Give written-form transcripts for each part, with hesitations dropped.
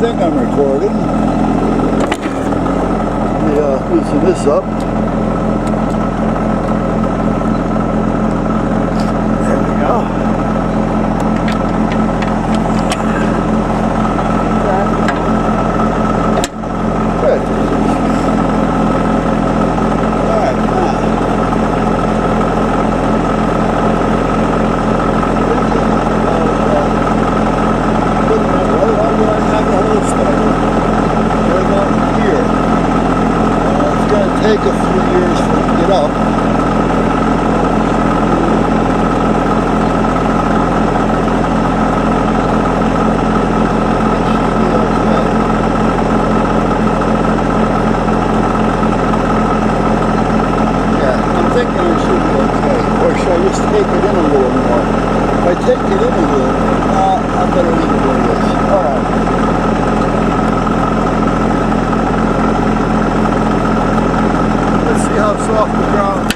think I'm recording. Let me loosen this up. There we go. Good. Alright, now. Take a few years for it to get up. Yeah, I'm thinking it should be okay. Or should I just take it in a little more? If I take it in a little, I better leave it where it is. Alright. See how soft the ground is.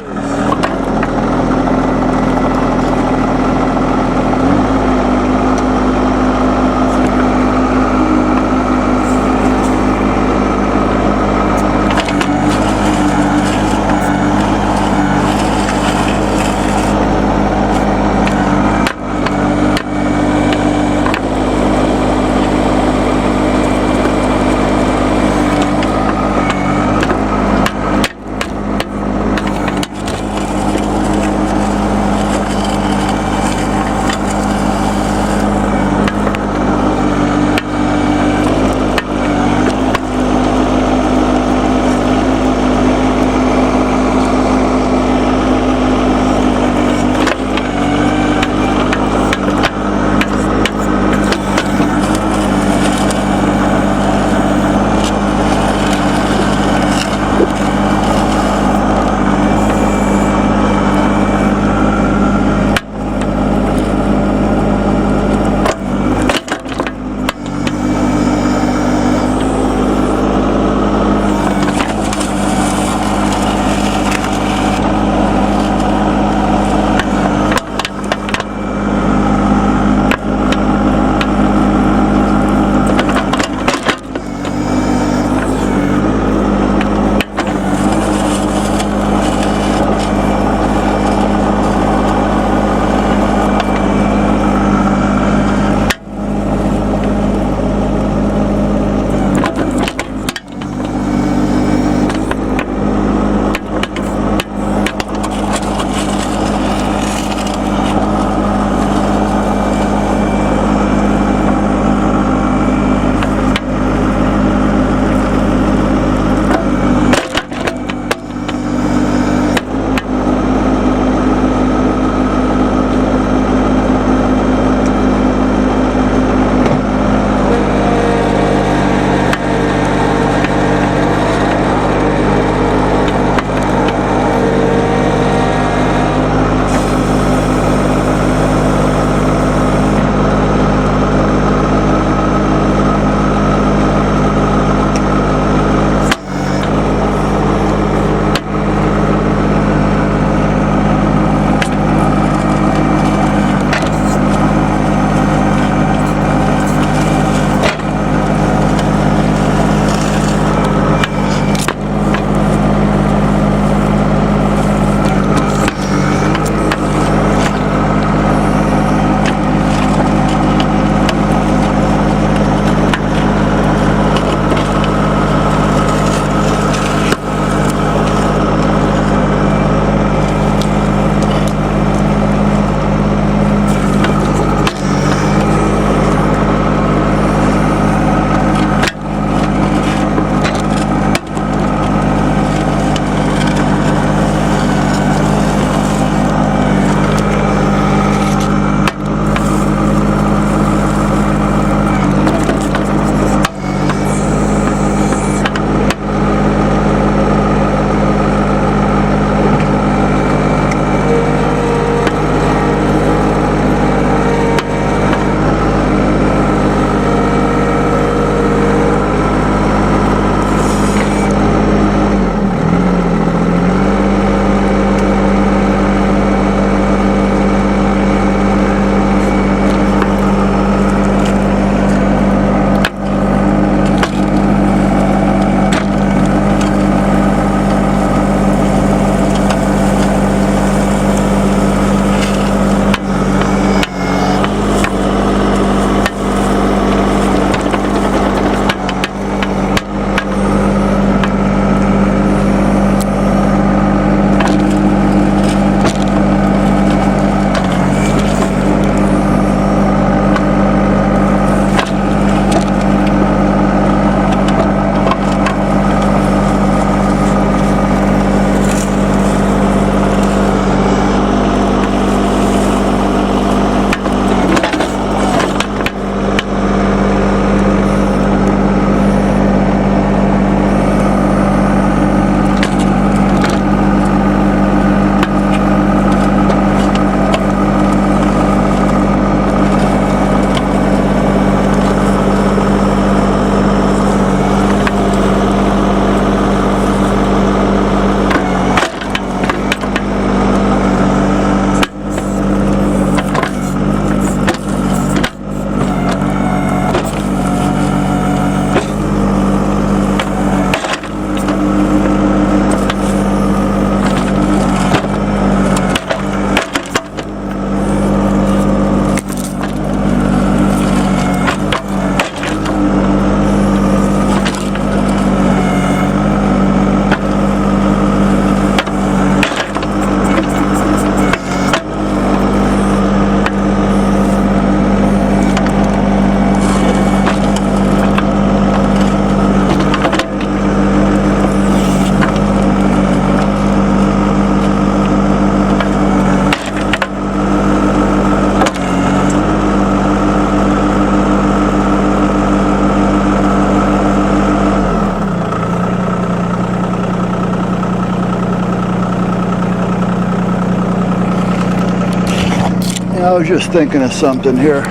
I was just thinking of something here.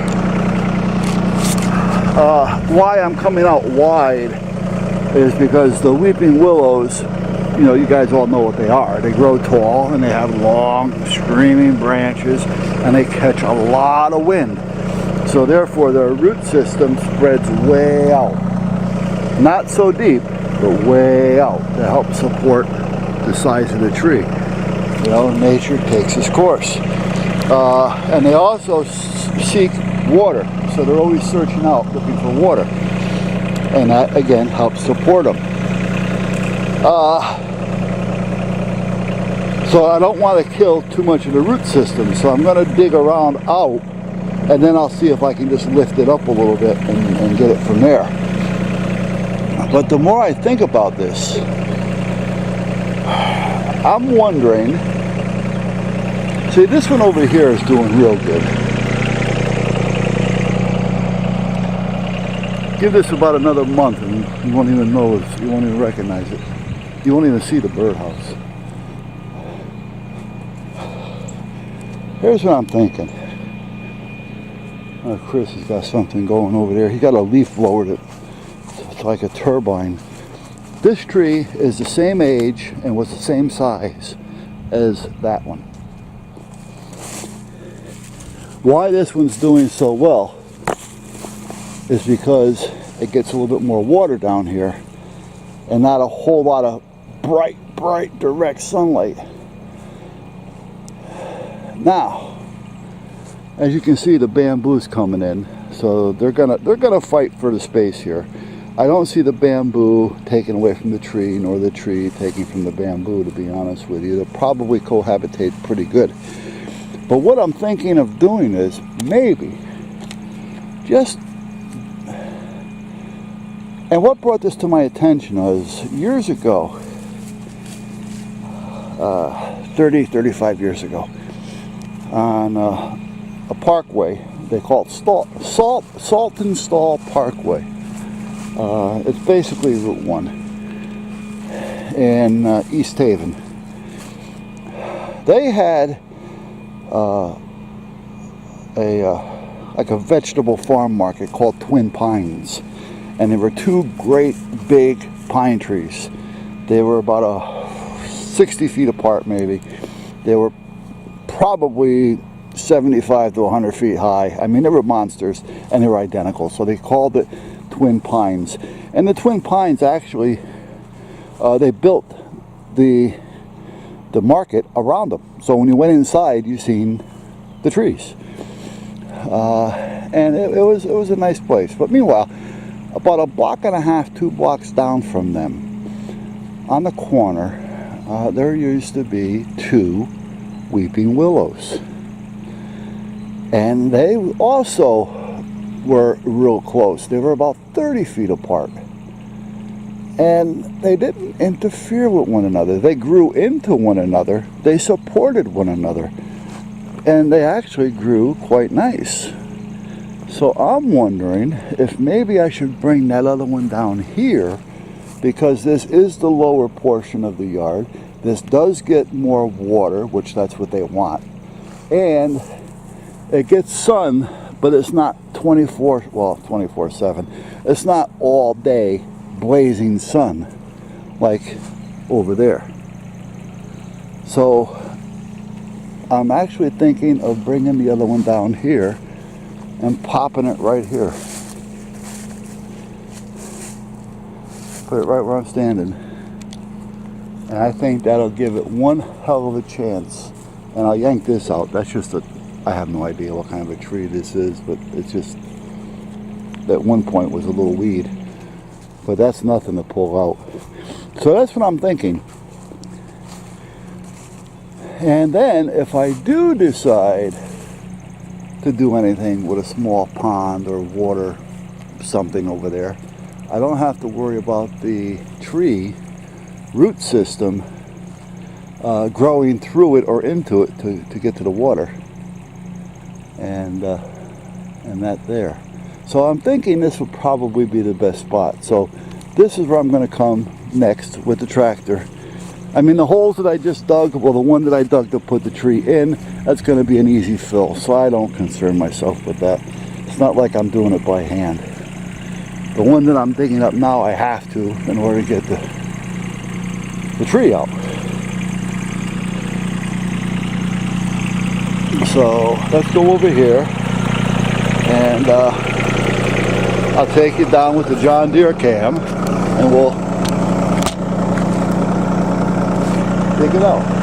Why I'm coming out wide is because the weeping willows, you know, you guys all know what they are. They grow tall and they have long screaming branches and they catch a lot of wind. So therefore their root system spreads way out. Not so deep, but way out to help support the size of the tree. You know, nature takes its course. And they also seek water, so they're always searching out looking for water, and that again helps support them. So I don't want to kill too much of the root system, so I'm going to dig around out, and then I'll see if I can just lift it up a little bit and get it from there. But the more I think about this, I'm wondering, see, this one over here is doing real good. Give this about another month and you won't even know it, you won't even recognize it. You won't even see the birdhouse. Here's what I'm thinking. Chris has got something going over there. He got a leaf blower that's like a turbine. This tree is the same age and was the same size as that one. Why this one's doing so well is because it gets a little bit more water down here and not a whole lot of bright direct sunlight. Now, as you can see, the bamboo's coming in, so they're gonna fight for the space here. I don't see the bamboo taken away from the tree, nor the tree taking from the bamboo, to be honest with you. They'll probably cohabitate pretty good. But what I'm thinking of doing is maybe just, and what brought this to my attention was years ago, 35 years ago, on a parkway, they call it Salt and Stall Parkway. It's basically Route 1 in East Haven. They had like a vegetable farm market called Twin Pines, and there were two great big pine trees. They were about 60 feet apart, maybe. They were probably 75 to 100 feet high. I mean, they were monsters, and they were identical, so they called it Twin Pines. And the Twin Pines actually, they built the market around them. So when you went inside, you seen the trees, and it was a nice place. But meanwhile, about a block and a half, 2 blocks down from them, on the corner, there used to be 2 weeping willows, and they also were real close. They were about 30 feet apart. And they didn't interfere with one another. They grew into one another. They supported one another. And they actually grew quite nice. So I'm wondering if maybe I should bring that other one down here, because this is the lower portion of the yard. This does get more water, which that's what they want. And it gets sun, but it's not 24/7. It's not all day blazing sun like over there. So I'm actually thinking of bringing the other one down here and popping it right here. Put it right where I'm standing. And I think that'll give it one hell of a chance. And I'll yank this out. That's just I have no idea what kind of a tree this is, but it's just, at one point was a little weed. But that's nothing to pull out. So that's what I'm thinking. And then if I do decide to do anything with a small pond or water something over there, I don't have to worry about the tree root system growing through it or into it to get to the water. And that there. So I'm thinking this would probably be the best spot. So this is where I'm going to come next with the tractor. I mean, the holes that I just dug, well, the one that I dug to put the tree in, that's going to be an easy fill, so I don't concern myself with that. It's not like I'm doing it by hand. The one that I'm digging up now, I have to in order to get the tree out. So let's go over here, and I'll take you down with the John Deere Cam, and we'll dig it out.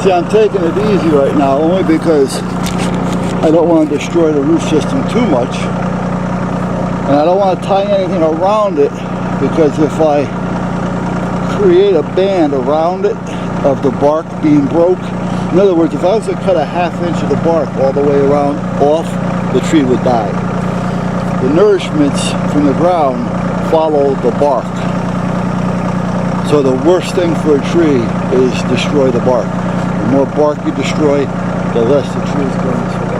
See, I'm taking it easy right now only because I don't want to destroy the root system too much. And I don't want to tie anything around it, because if I create a band around it of the bark being broke, in other words, if I was to cut a ½ inch of the bark all the way around off, the tree would die. The nourishments from the ground follow the bark. So the worst thing for a tree is destroy the bark. The more bark you destroy, the less the tree is going to survive.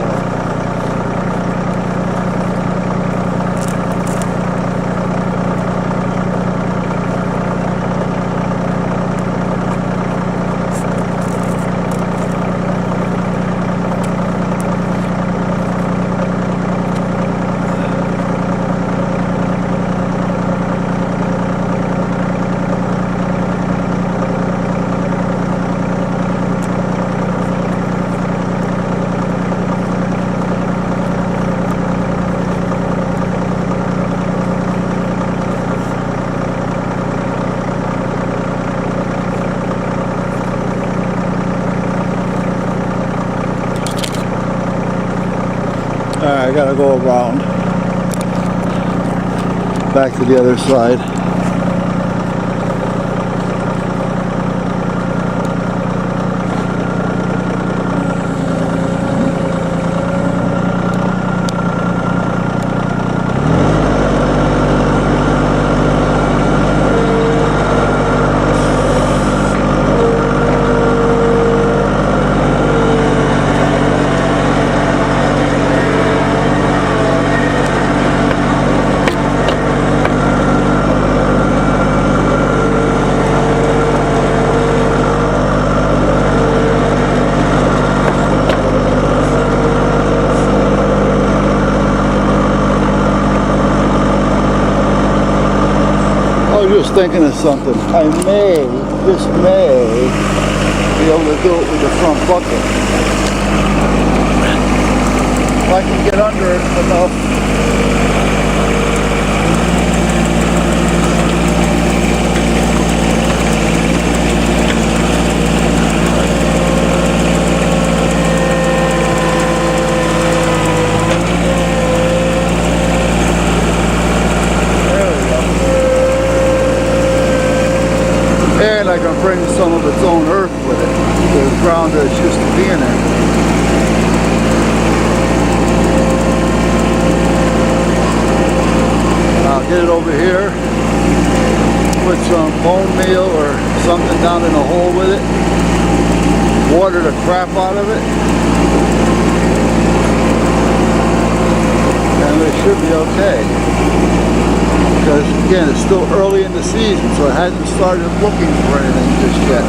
Alright, I gotta go around back to the other side. Just thinking of something. I just may be able to do it with the front bucket. If I can get under it enough. And I can bring some of its own earth with it, the ground that it's used to being in. I'll get it over here, put some bone meal or something down in the hole with it, water the crap out of it, and it should be okay. Because again, it's still early in the season, so it hasn't started looking for anything just yet.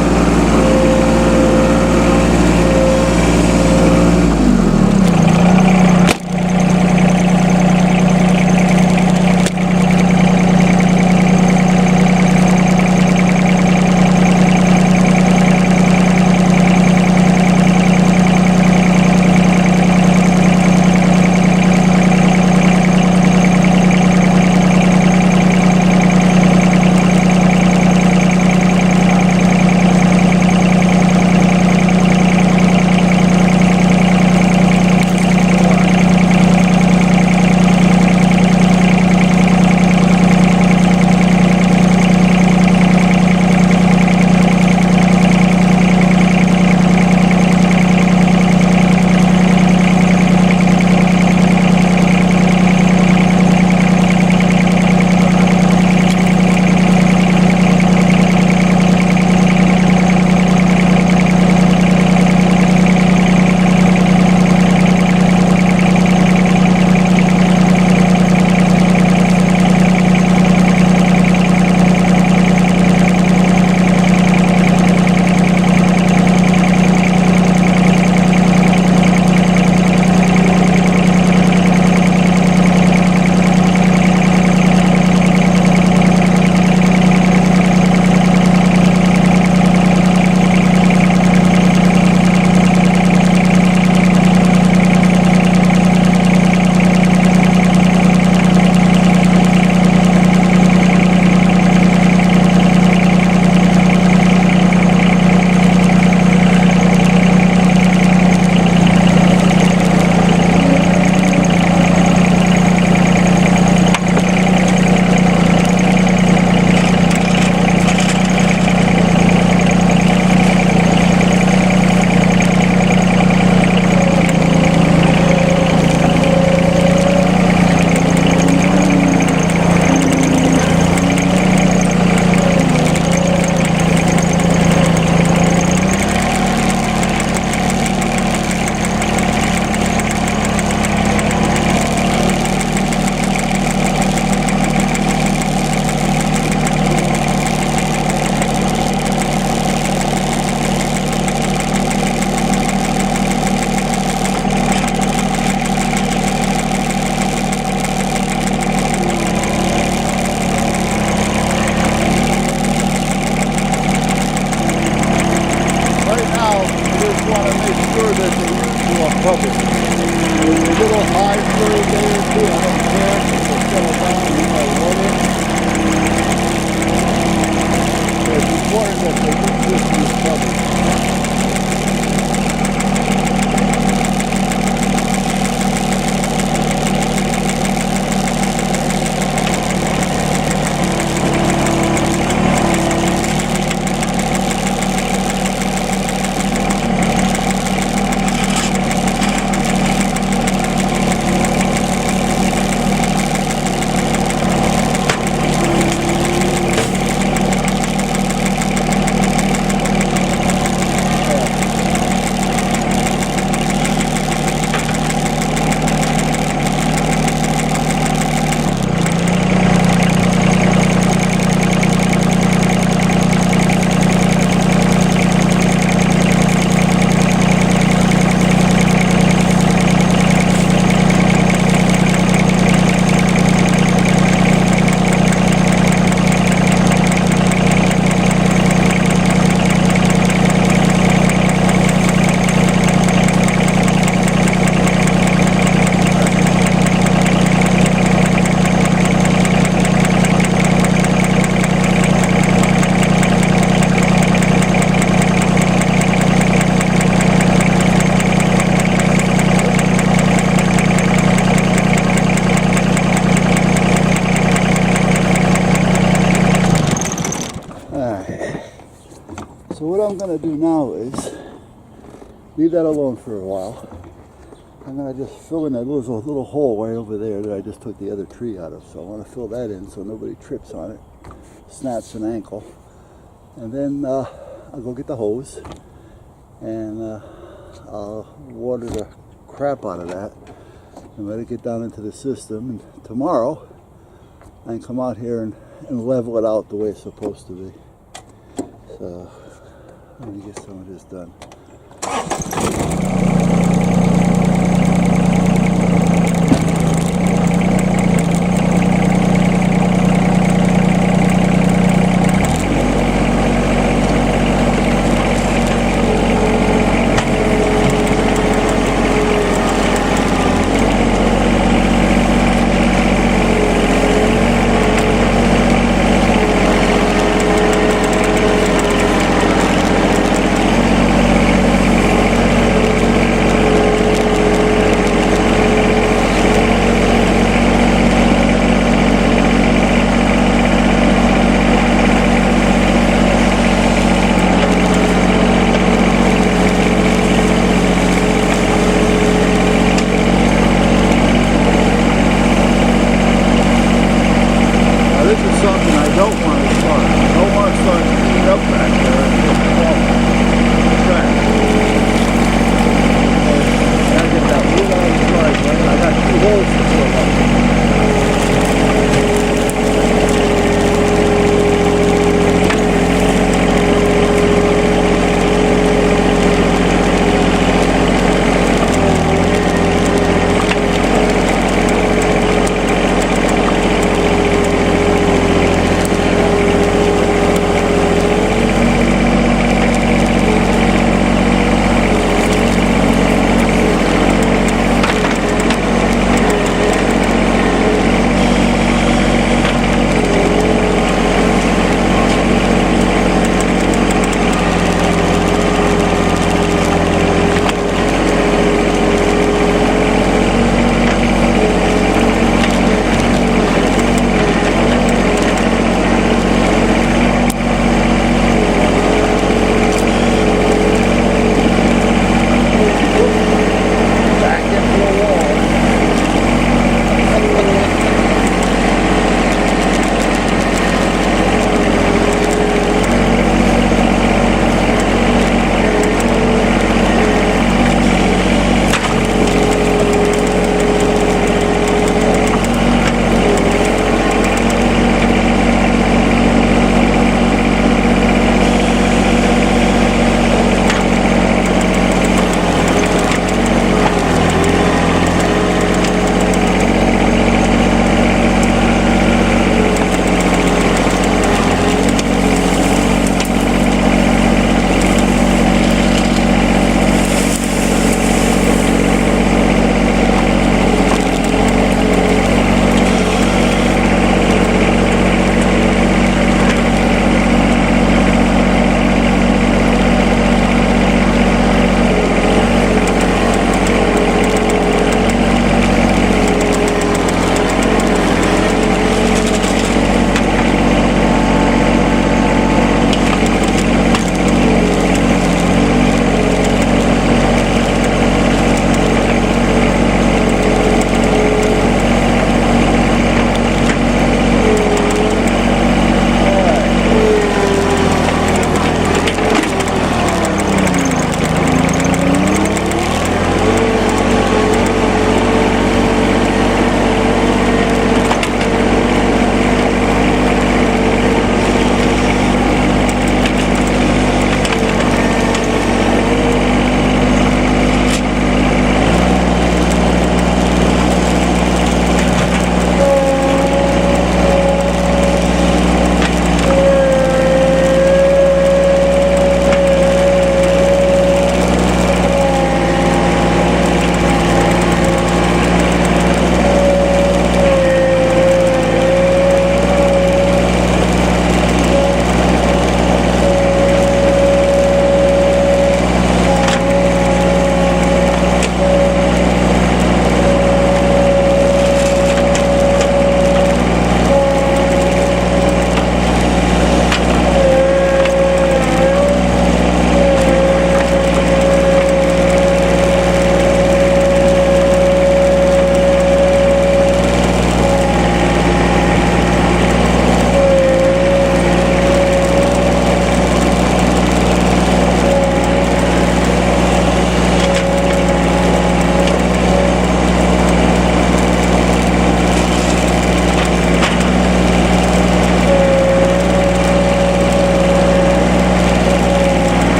Alright. So what I'm going to do now is leave that alone for a while. I'm going to just fill in that little hole right over there that I just took the other tree out of. So I want to fill that in so nobody trips on it, snaps an ankle. And then I'll go get the hose and I'll water the crap out of that and let it get down into the system. And tomorrow I can come out here and level it out the way it's supposed to be. So let me get some of this done.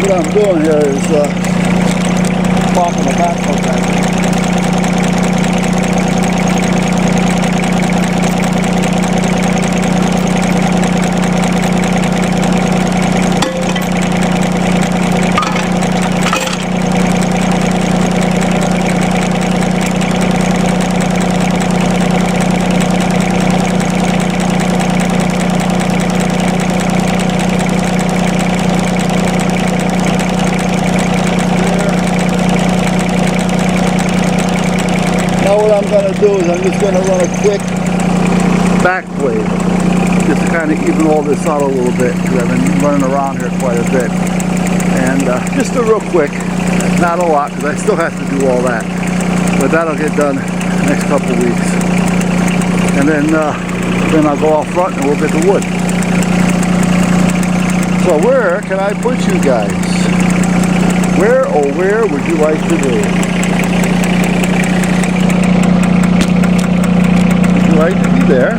what I'm doing here is popping the backhoe back. Now what I'm going to do is I'm just going to run a quick back blade just to kind of even all this out a little bit, because I've been running around here quite a bit. And just a real quick, not a lot, because I still have to do all that. But that'll get done the next couple of weeks. And then I'll go out front and we'll get the wood. So where can I put you guys? Where, oh where would you like to be? Like to be there.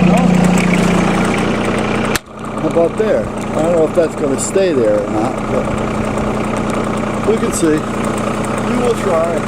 No? How about there? I don't know if that's going to stay there or not, but we can see. We will try.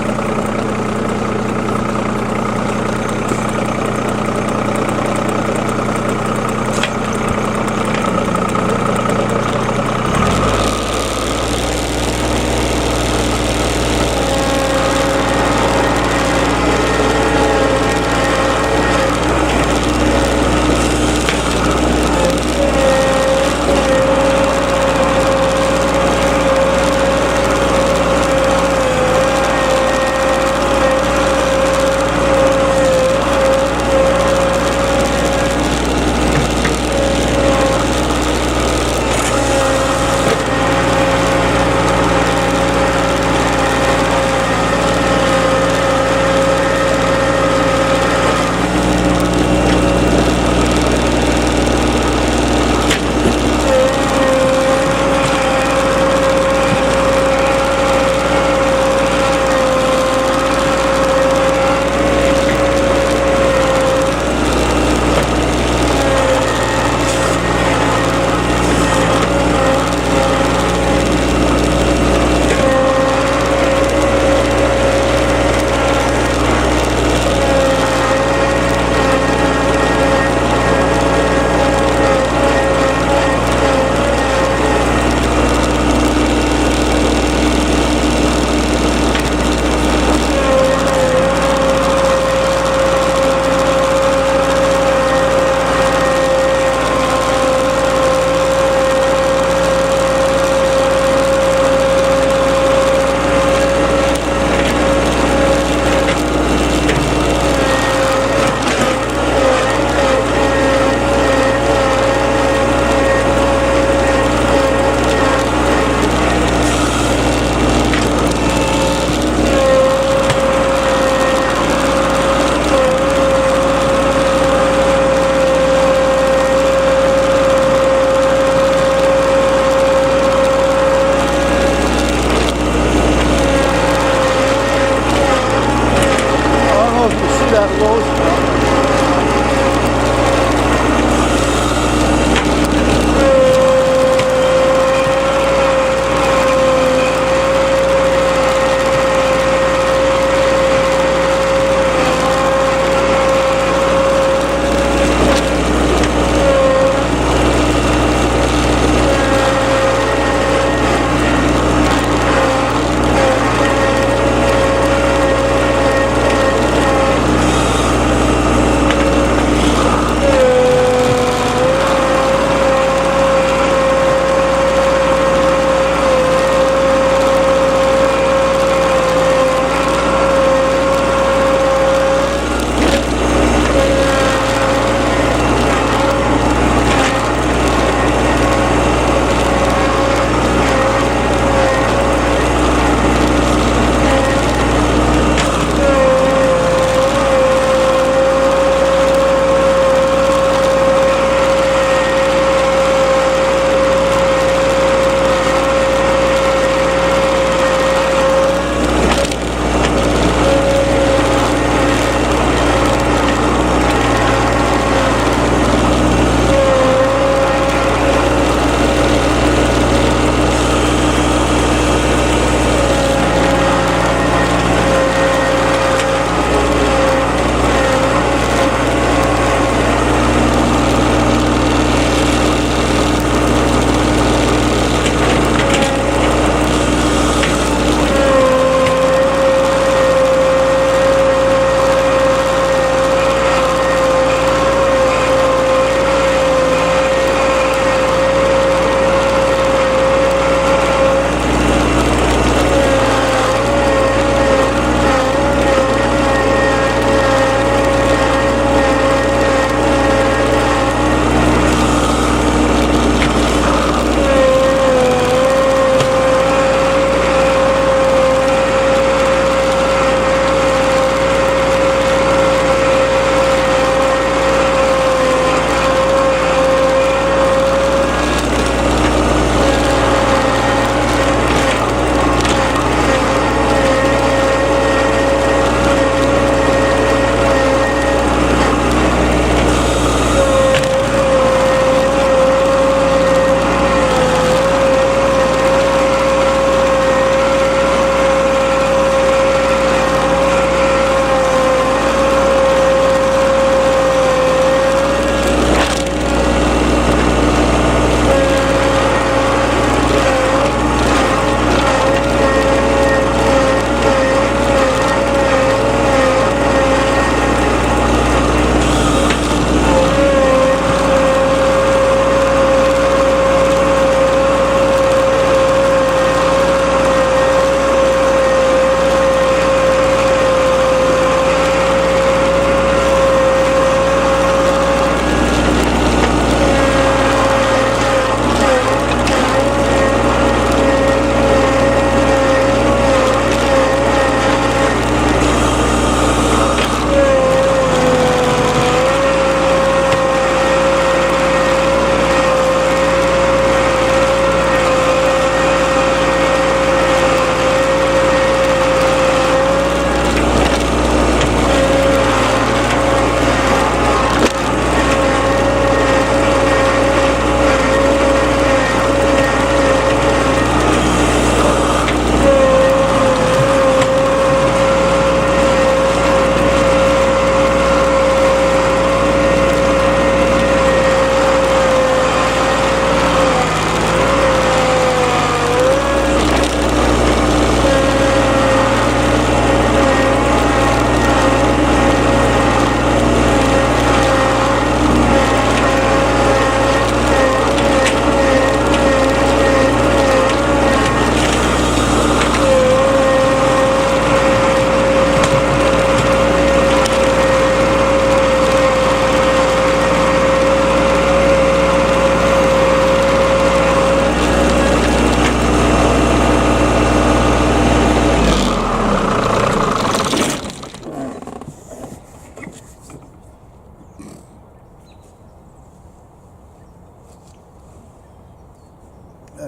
I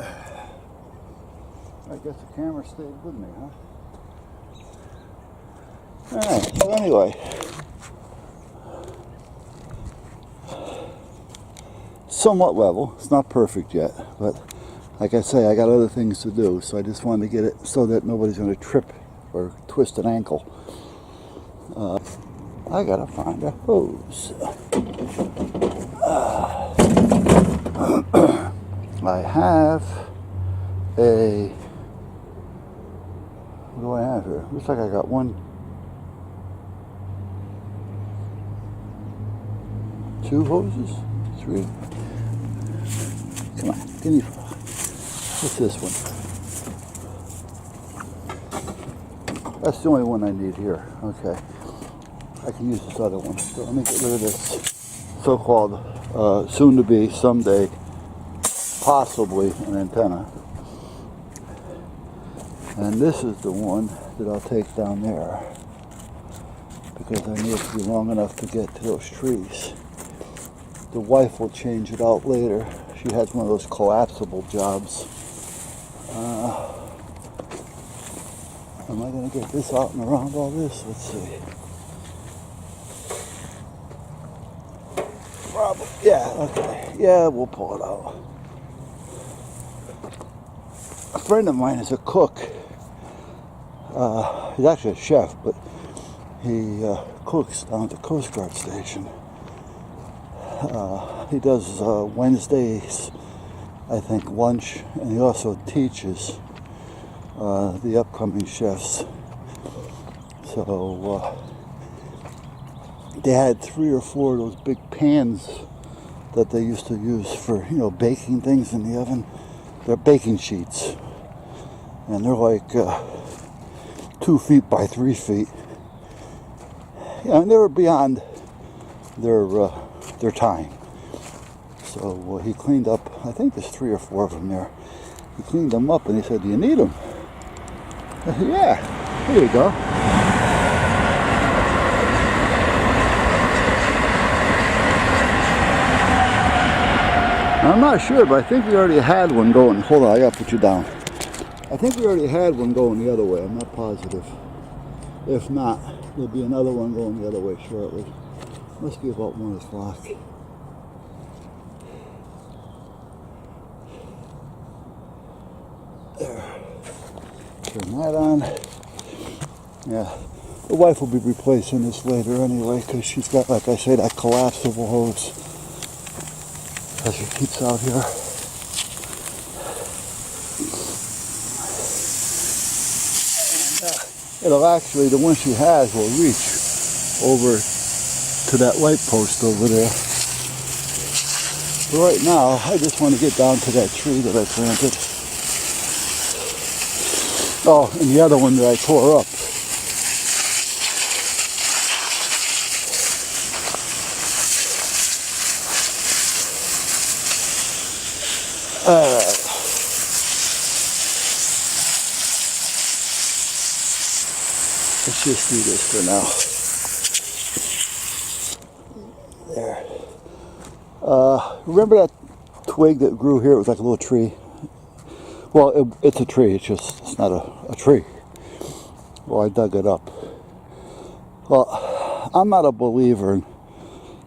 guess the camera stayed with me, huh? Alright, so anyway. Somewhat level. It's not perfect yet, but like I say, I got other things to do, so I just wanted to get it so that nobody's going to trip or twist an ankle. I gotta find a hose. I have a, what do I have here? Looks like I got 1, 2 hoses, 3. Come on, give me, what's this one? That's the only one I need here. Okay, I can use this other one. So let me get rid of this so-called soon-to-be, someday, possibly an antenna. And this is the one that I'll take down there because I need it to be long enough to get to those trees. The wife will change it out later. She has one of those collapsible jobs. Am I going to get this out and around all this? Let's see. Probably. Yeah, okay. Yeah, we'll pull it out. A friend of mine is a cook. He's actually a chef, but he cooks down at the Coast Guard station. He does Wednesdays, I think, lunch, and he also teaches the upcoming chefs. So they had 3 or 4 of those big pans that they used to use for, you know, baking things in the oven. They're baking sheets, and they're like 2 feet by 3 feet. Yeah, and they were beyond their time. So he cleaned up, I think there's 3 or 4 of them there. He cleaned them up and he said, "Do you need them?" I said, "Yeah, here you go." I'm not sure, but I think we already had one going. Hold on, I gotta put you down. I think we already had one going the other way. I'm not positive. If not, there'll be another one going the other way shortly. Must be about 1 o'clock. There. Turn that on. Yeah. The wife will be replacing this later anyway, because she's got, like I say, that collapsible hose that she keeps out here. And it'll actually, the one she has will reach over to that light post over there. But right now, I just want to get down to that tree that I planted. Oh, and the other one that I tore up. Let's just do this for now. There. Remember that twig that grew here? It was like a little tree. Well, it's a tree. It's not a tree. Well, I dug it up. Well, I'm not a believer in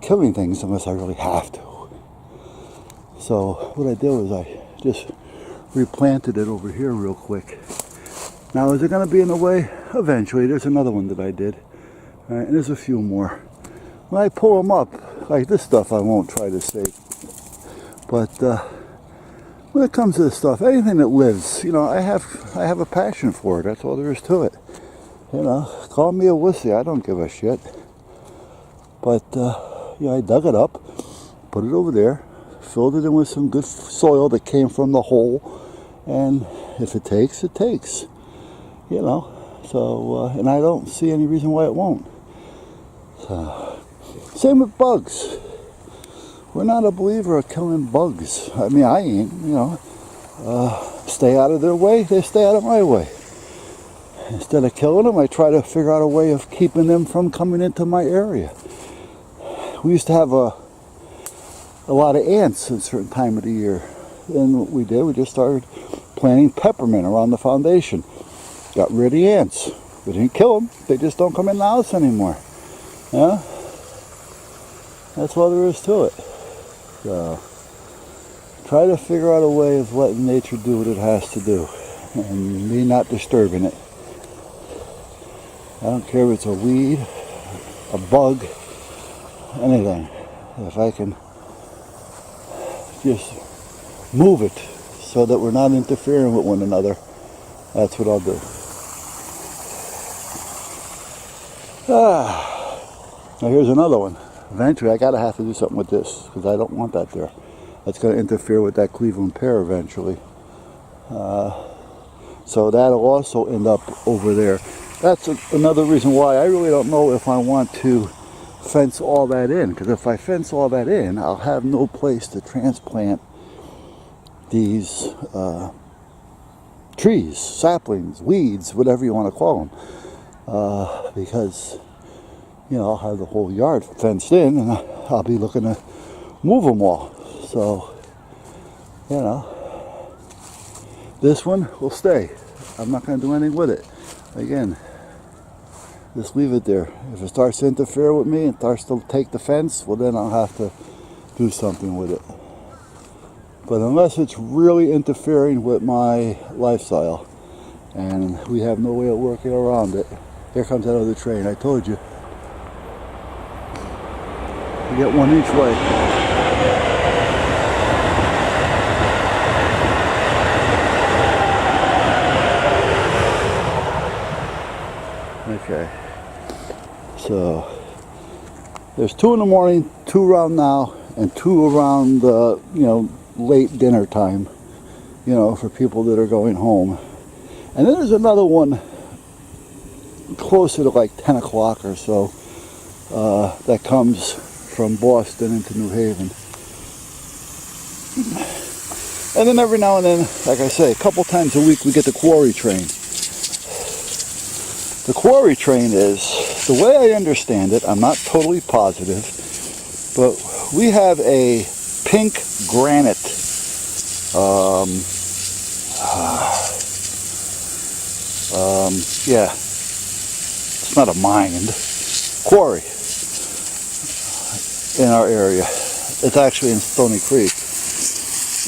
killing things unless I really have to. So what I did was I just replanted it over here real quick. Now, is it going to be in the way? Eventually. There's another one that I did. All right, and there's a few more. When I pull them up, like this stuff I won't try to save. But when it comes to this stuff, anything that lives, you know, I have a passion for it. That's all there is to it. You know, call me a wussy. I don't give a shit. But, you know, I dug it up, put it over there, filled it in with some good soil that came from the hole. And if it takes, it takes. You know, so, and I don't see any reason why it won't. So, same with bugs. We're not a believer of killing bugs. I mean, I ain't, you know. Stay out of their way, they stay out of my way. Instead of killing them, I try to figure out a way of keeping them from coming into my area. We used to have a lot of ants at a certain time of the year. and what we did, we just started planting peppermint around the foundation. Got rid of the ants. We didn't kill them. They just don't come in the house anymore. Yeah? That's all there is to it. So, try to figure out a way of letting nature do what it has to do, and me not disturbing it. I don't care if it's a weed, a bug, anything. If I can just move it so that we're not interfering with one another, that's what I'll do. Now here's another one. Eventually I gotta have to do something with this, because I don't want that there. That's going to interfere with that Cleveland pear eventually. So that'll also end up over there. That's another reason why I really don't know if I want to fence all that in. Because if I fence all that in, I'll have no place to transplant these trees, saplings, weeds, whatever you want to call them. Because, you know, I'll have the whole yard fenced in, and I'll be looking to move them all. So, you know, this one will stay. I'm not going to do anything with it. Again, just leave it there. If it starts to interfere with me and starts to take the fence, well then I'll have to do something with it. But unless it's really interfering with my lifestyle and we have no way of working around it, here comes that other train. I told you. You get one each way. Okay, so there's 2 in the morning, 2 around now, and 2 around late dinner time, for people that are going home. And then there's another one closer to like 10 o'clock or so that comes from Boston into New Haven. And then every now and then, like I say, a couple times a week we get the quarry train. The quarry train is, the way I understand it, I'm not totally positive, but we have a pink granite it's not a mine, quarry in our area. It's actually in Stony Creek,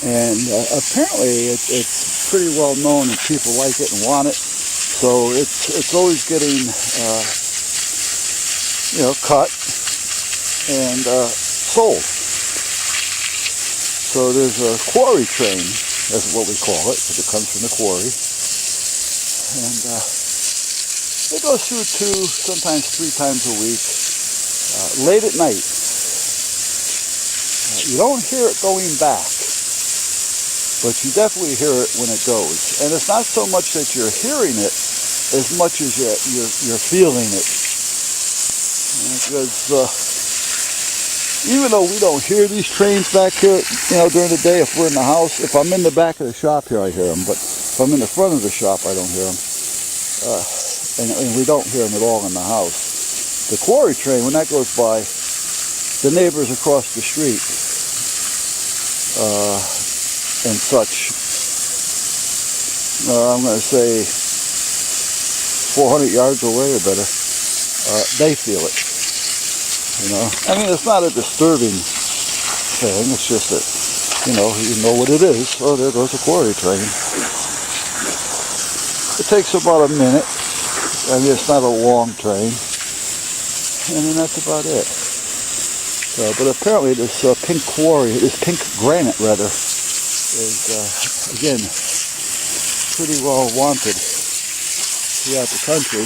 and apparently it's pretty well known and people like it and want it. So it's always getting, cut and sold. So there's a quarry train, that's what we call it, because it comes from the quarry. And it goes through 2, sometimes 3 times a week, late at night. You don't hear it going back, but you definitely hear it when it goes. And it's not so much that you're hearing it as much as you're feeling it. Because even though we don't hear these trains back here, during the day, if we're in the house, if I'm in the back of the shop here, I hear them. But if I'm in the front of the shop, I don't hear them. And we don't hear them at all in the house. The quarry train, when that goes by, the neighbors across the street and such, I'm going to say 400 yards away or better, they feel it. I mean, it's not a disturbing thing. It's just that, you know what it is. Oh, there goes the quarry train. It takes about a minute. I mean, it's not a long train. And then that's about it. So, but apparently this pink granite rather, is, again, pretty well wanted throughout the country,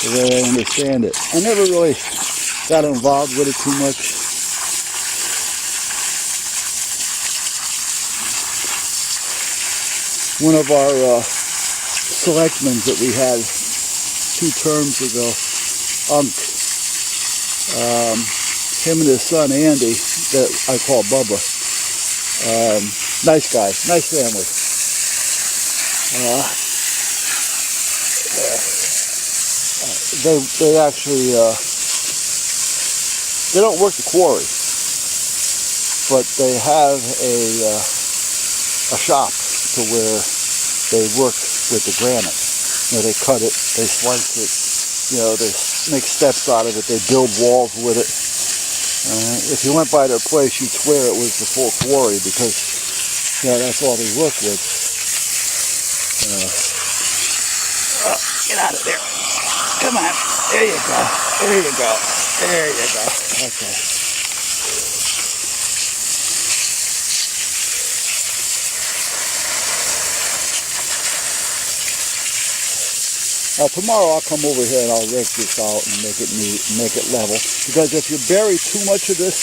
the way I understand it. I never really got involved with it too much. One of our selectmen that we had 2 terms ago, him and his son Andy, that I call Bubba, nice guy, nice family. They actually they don't work the quarry, but they have a a shop to where they work with the granite. You know, they cut it, they slice it, you know, they make steps out of it, they build walls with it. If you went by their place, you'd swear it was the full quarry because, you know, that's all they work with. Get out of there. Come on. There you go. There you go. There you go. Okay. Now tomorrow I'll come over here and I'll rake this out and make it neat and make it level. Because if you bury too much of this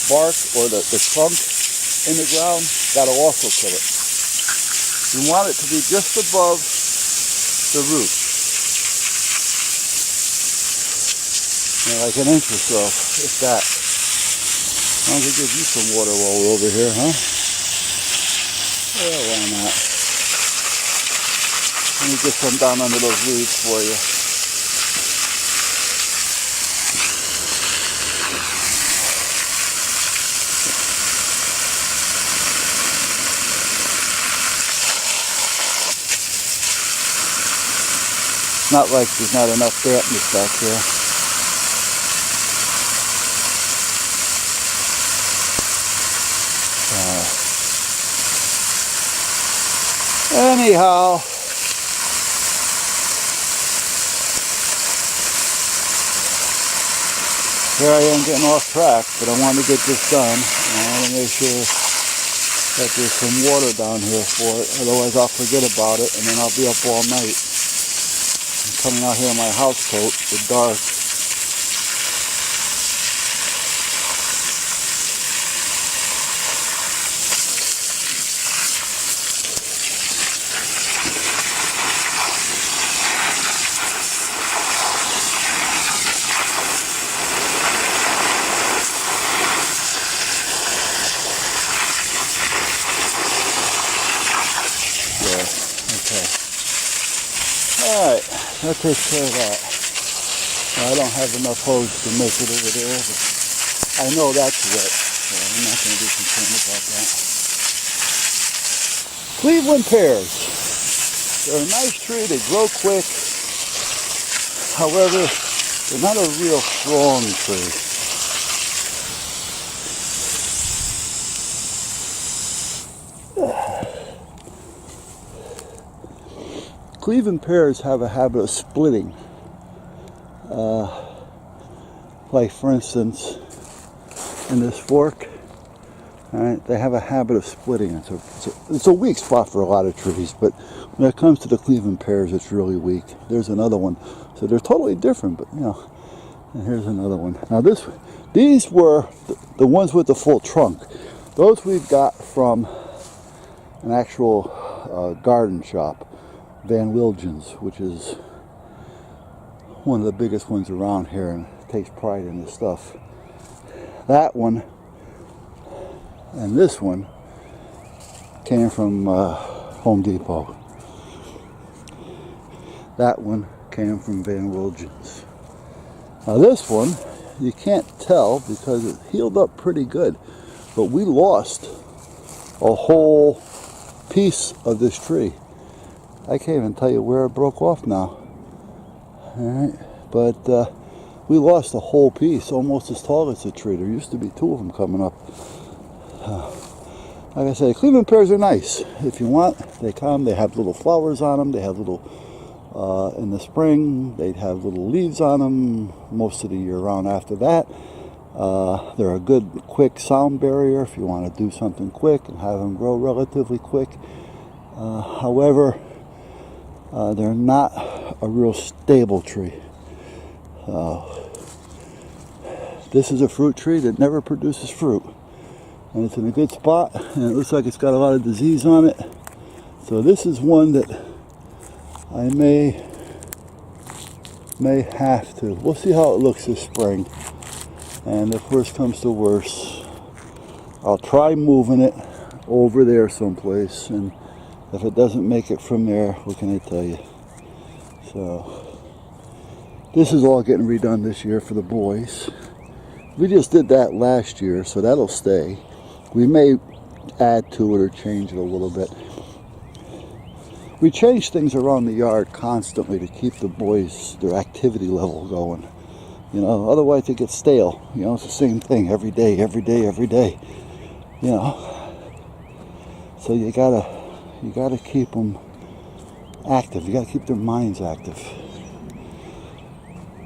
bark or the trunk in the ground, that'll also kill it. You want it to be just above the root. You know, like an inch or so, if that. Why don't we give you some water while we're over here, huh? Yeah, why not? Let me get some down under those leaves for you. Not like there's not enough dampness back here. Anyhow, here I am getting off track, but I want to get this done. I want to make sure that there's some water down here for it. Otherwise I'll forget about it and then I'll be up all night. I'm coming out here in my house coat, it's dark. Alright, that takes care of that. Now, I don't have enough hose to make it over there, but I know that's wet, so I'm not going to be concerned about that. Cleveland pears. They're a nice tree, they grow quick. However, they're not a real strong tree. Cleveland pears have a habit of splitting. Like for instance, in this fork, right, they have a habit of splitting. It's a weak spot for a lot of trees, but when it comes to the Cleveland pears, it's really weak. There's another one. So they're totally different, but you know, and here's another one. Now these were the ones with the full trunk. Those we've got from an actual garden shop. Van Wilgen's, which is one of the biggest ones around here and takes pride in his stuff. That one and this one came from Home Depot. That one came from Van Wilgen's. Now this one, you can't tell because it healed up pretty good, but we lost a whole piece of this tree. I can't even tell you where it broke off now. Alright, but we lost a whole piece, almost as tall as the tree. There used to be two of them coming up. Like I say, Cleveland pears are nice. If you want, they come, they have little flowers on them, they have little, in the spring, they have little leaves on them most of the year round after that. They're a good, quick sound barrier if you want to do something quick and have them grow relatively quick. However, they're not a real stable tree. This is a fruit tree that never produces fruit. And it's in a good spot, and it looks like it's got a lot of disease on it. So this is one that I may have to. We'll see how it looks this spring. And if worse comes to worse, I'll try moving it over there someplace. And if it doesn't make it from there, what can I tell you? So, this is all getting redone this year for the boys. We just did that last year, so that'll stay. We may add to it or change it a little bit. We change things around the yard constantly to keep the boys, their activity level going. You know, otherwise they get stale. You know, it's the same thing every day, every day, every day. You know, so you gotta keep them active. You gotta keep their minds active.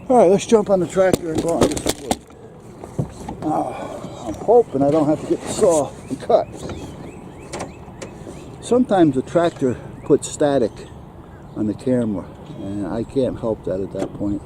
All right, let's jump on the tractor and go on this wood. I'm hoping I don't have to get the saw and cut. Sometimes the tractor puts static on the camera, and I can't help that at that point.